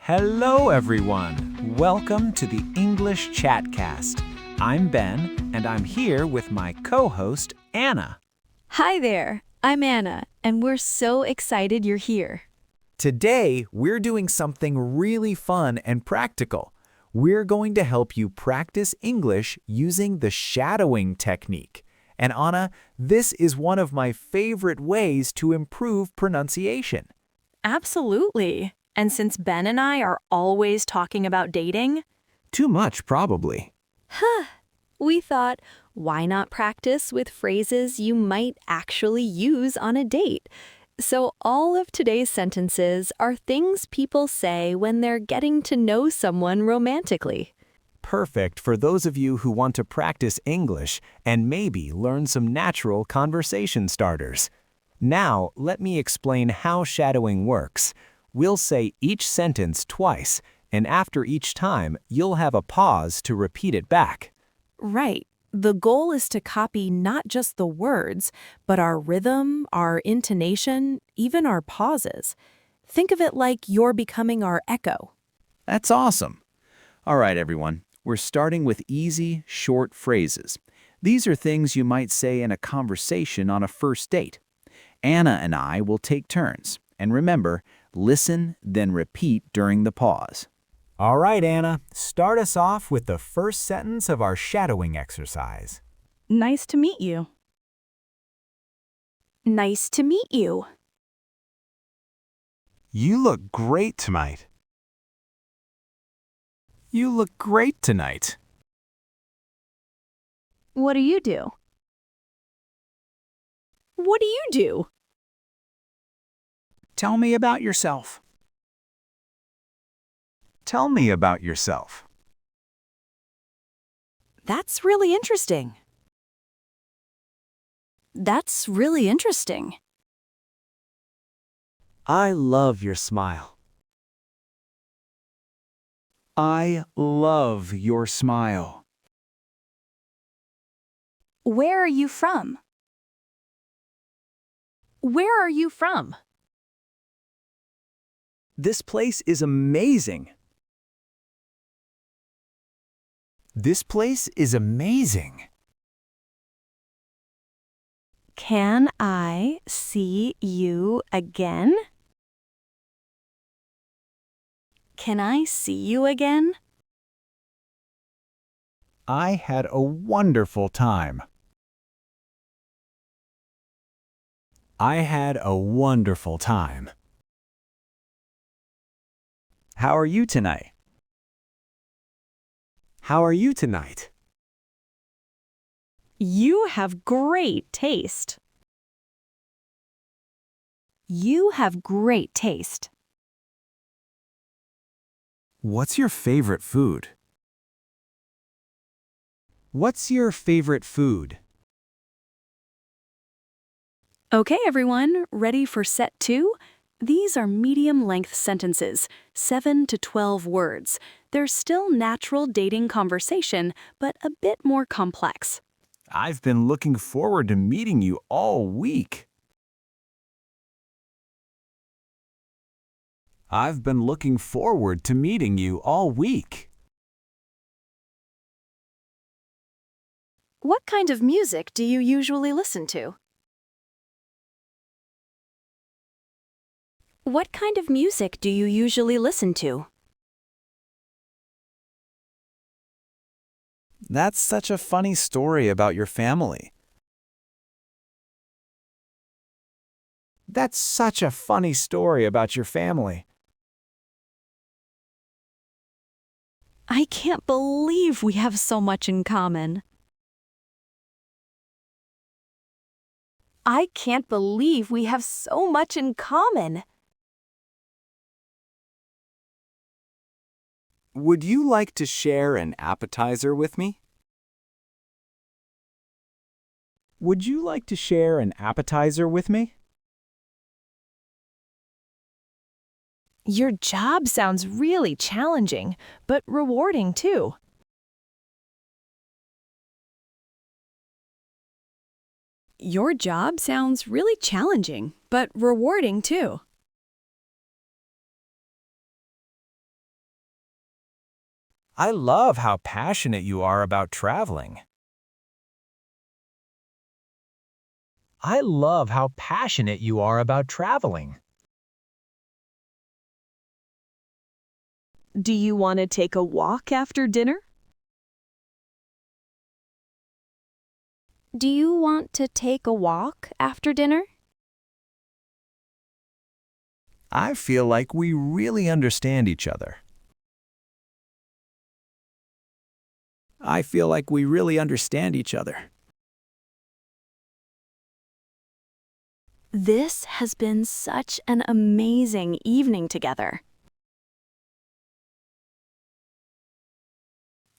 Hello, everyone. Welcome to the English Chatcast. I'm Ben, and I'm here with my co-host, Anna. Hi there, I'm Anna, and we're so excited you're here. Today, we're doing something really fun and practical. We're going to help you practice English using the shadowing technique. And Anna, this is one of my favorite ways to improve pronunciation. Absolutely. And since Ben and I are always talking about dating, Too much, probably. We thought, why not practice with phrases you might actually use on a date? So all of today's sentences are things people say when they're getting to know someone romantically. Perfect for those of you who want to practice English and maybe learn some natural conversation starters. Now, let me explain how shadowing works. We'll say each sentence twice, and after each time, you'll have a pause to repeat it back. right, the goal is to copy not just the words, but our rhythm, our intonation, even our pauses. Think of it like you're becoming our echo. That's awesome. All right, everyone. We're starting with easy, short phrases. These are things you might say in a conversation on a first date. Anna and I will take turns. And remember, listen, then repeat during the pause. All right, Anna, start us off with the first sentence of our shadowing exercise. Nice to meet you. Nice to meet you. You look great tonight. You look great tonight. What do you do? What do you do? Tell me about yourself. Tell me about yourself. That's really interesting. That's really interesting. I love your smile. I love your smile. Where are you from? Where are you from? This place is amazing. This place is amazing. Can I see you again? Can I see you again? I had a wonderful time. I had a wonderful time. How are you tonight? How are you tonight? You have great taste. You have great taste. What's your favorite food? What's your favorite food? Okay, everyone, ready for set 2? These are medium-length sentences, 7 to 12 words. They're still natural dating conversation, but a bit more complex. I've been looking forward to meeting you all week. I've been looking forward to meeting you all week. What kind of music do you usually listen to? What kind of music do you usually listen to? That's such a funny story about your family. That's such a funny story about your family. I can't believe we have so much in common. I can't believe we have so much in common. Would you like to share an appetizer with me? Would you like to share an appetizer with me? Your job sounds really challenging, but rewarding too. Your job sounds really challenging, but rewarding too. I love how passionate you are about traveling. I love how passionate you are about traveling. Do you want to take a walk after dinner? Do you want to take a walk after dinner? I feel like we really understand each other. I feel like we really understand each other. This has been such an amazing evening together.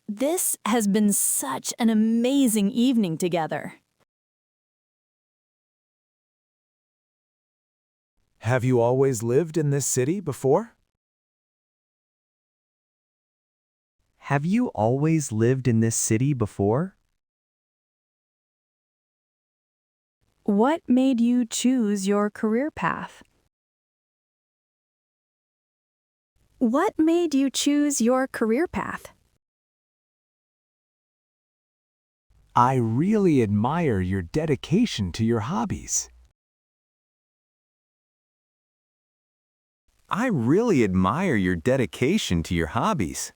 This has been such an amazing evening together. Have you always lived in this city before? Have you always lived in this city before? What made you choose your career path? What made you choose your career path? I really admire your dedication to your hobbies. I really admire your dedication to your hobbies.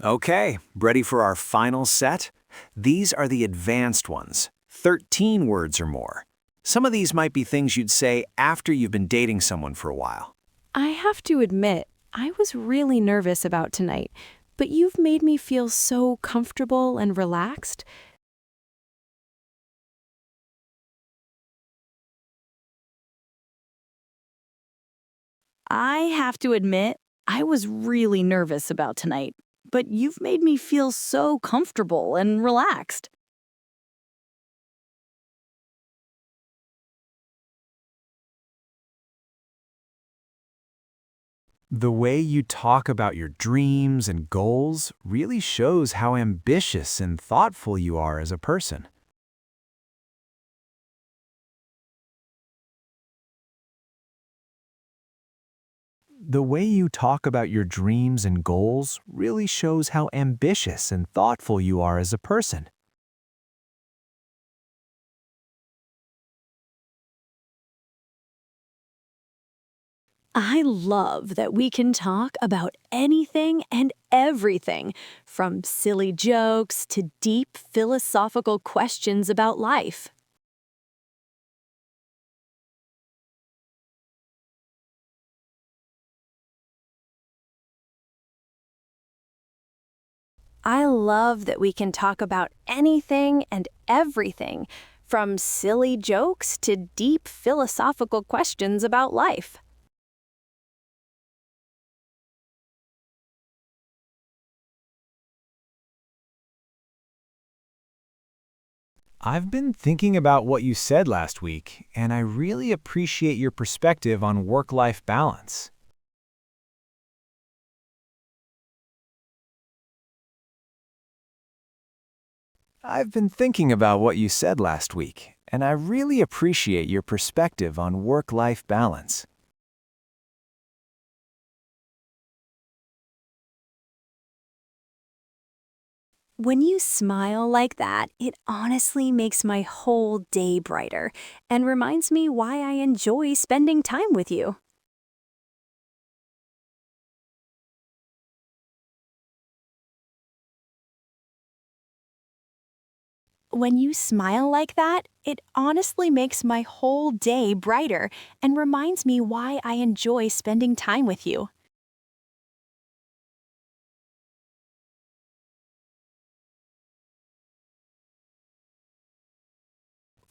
Okay, ready for our final set? These are the advanced ones, 13 words or more. Some of these might be things you'd say after you've been dating someone for a while. I have to admit, I was really nervous about tonight, but you've made me feel so comfortable and relaxed. I have to admit, I was really nervous about tonight, but you've made me feel so comfortable and relaxed. The way you talk about your dreams and goals really shows how ambitious and thoughtful you are as a person. The way you talk about your dreams and goals really shows how ambitious and thoughtful you are as a person. I love that we can talk about anything and everything, from silly jokes to deep philosophical questions about life. I love that we can talk about anything and everything, from silly jokes to deep philosophical questions about life. I've been thinking about what you said last week, and I really appreciate your perspective on work-life balance. I've been thinking about what you said last week, and I really appreciate your perspective on work-life balance. When you smile like that, it honestly makes my whole day brighter and reminds me why I enjoy spending time with you. When you smile like that, it honestly makes my whole day brighter and reminds me why I enjoy spending time with you.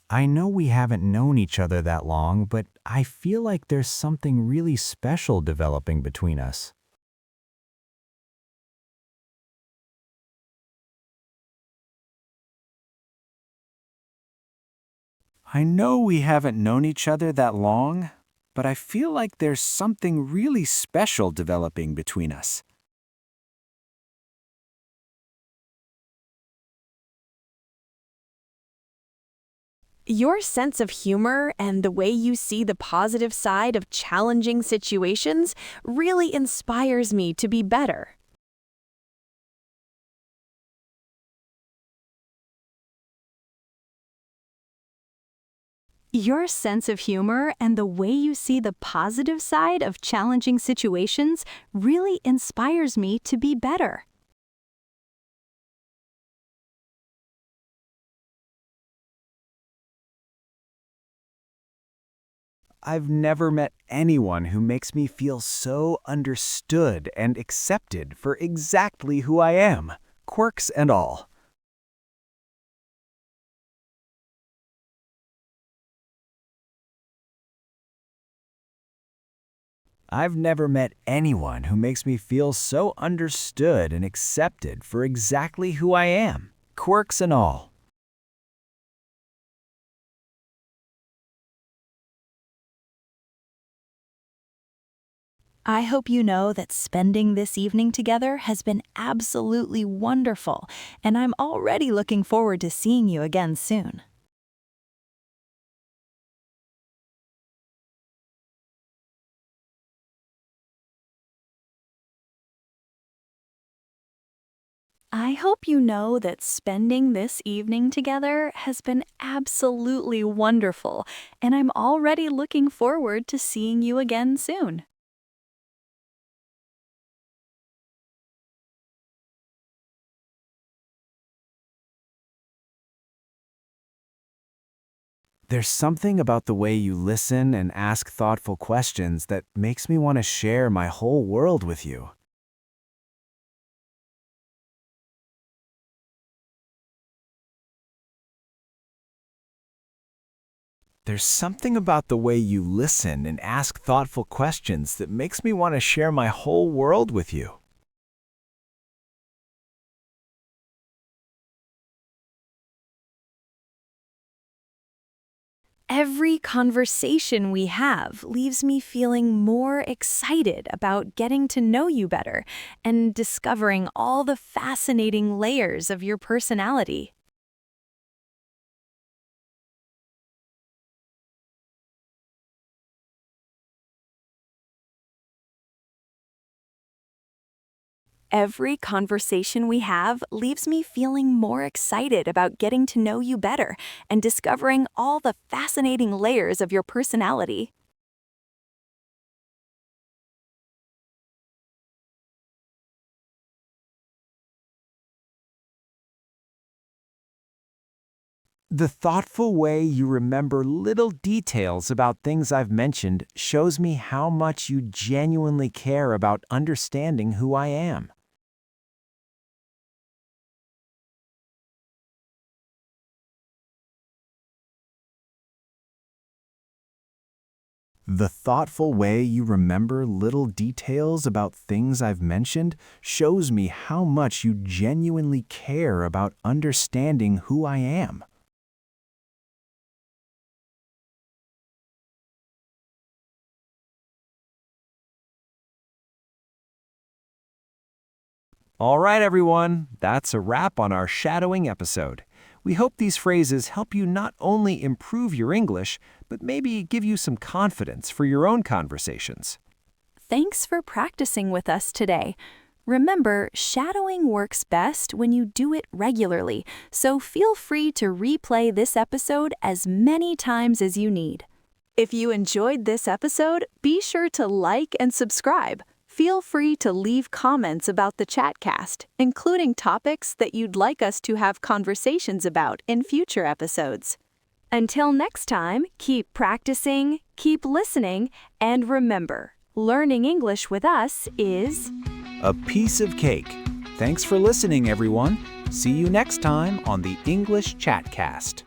I know we haven't known each other that long, but I feel like there's something really special developing between us. I know we haven't known each other that long, but I feel like there's something really special developing between us. Your sense of humor and the way you see the positive side of challenging situations really inspires me to be better. Your sense of humor and the way you see the positive side of challenging situations really inspires me to be better. I've never met anyone who makes me feel so understood and accepted for exactly who I am, quirks and all. I've never met anyone who makes me feel so understood and accepted for exactly who I am, quirks and all. I hope you know that spending this evening together has been absolutely wonderful, and I'm already looking forward to seeing you again soon. I hope you know that spending this evening together has been absolutely wonderful, and I'm already looking forward to seeing you again soon. There's something about the way you listen and ask thoughtful questions that makes me want to share my whole world with you. There's something about the way you listen and ask thoughtful questions that makes me want to share my whole world with you. Every conversation we have leaves me feeling more excited about getting to know you better and discovering all the fascinating layers of your personality. Every conversation we have leaves me feeling more excited about getting to know you better and discovering all the fascinating layers of your personality. The thoughtful way you remember little details about things I've mentioned shows me how much you genuinely care about understanding who I am. The thoughtful way you remember little details about things I've mentioned shows me how much you genuinely care about understanding who I am. All right, everyone, that's a wrap on our shadowing episode. We hope these phrases help you not only improve your English, but maybe give you some confidence for your own conversations. Thanks for practicing with us today. Remember, shadowing works best when you do it regularly, so feel free to replay this episode as many times as you need. If you enjoyed this episode, be sure to like and subscribe. Feel free to leave comments about the Chatcast, including topics that you'd like us to have conversations about in future episodes. Until next time, keep practicing, keep listening, and remember, learning English with us is A piece of cake. Thanks for listening, everyone. See you next time on the English Chatcast.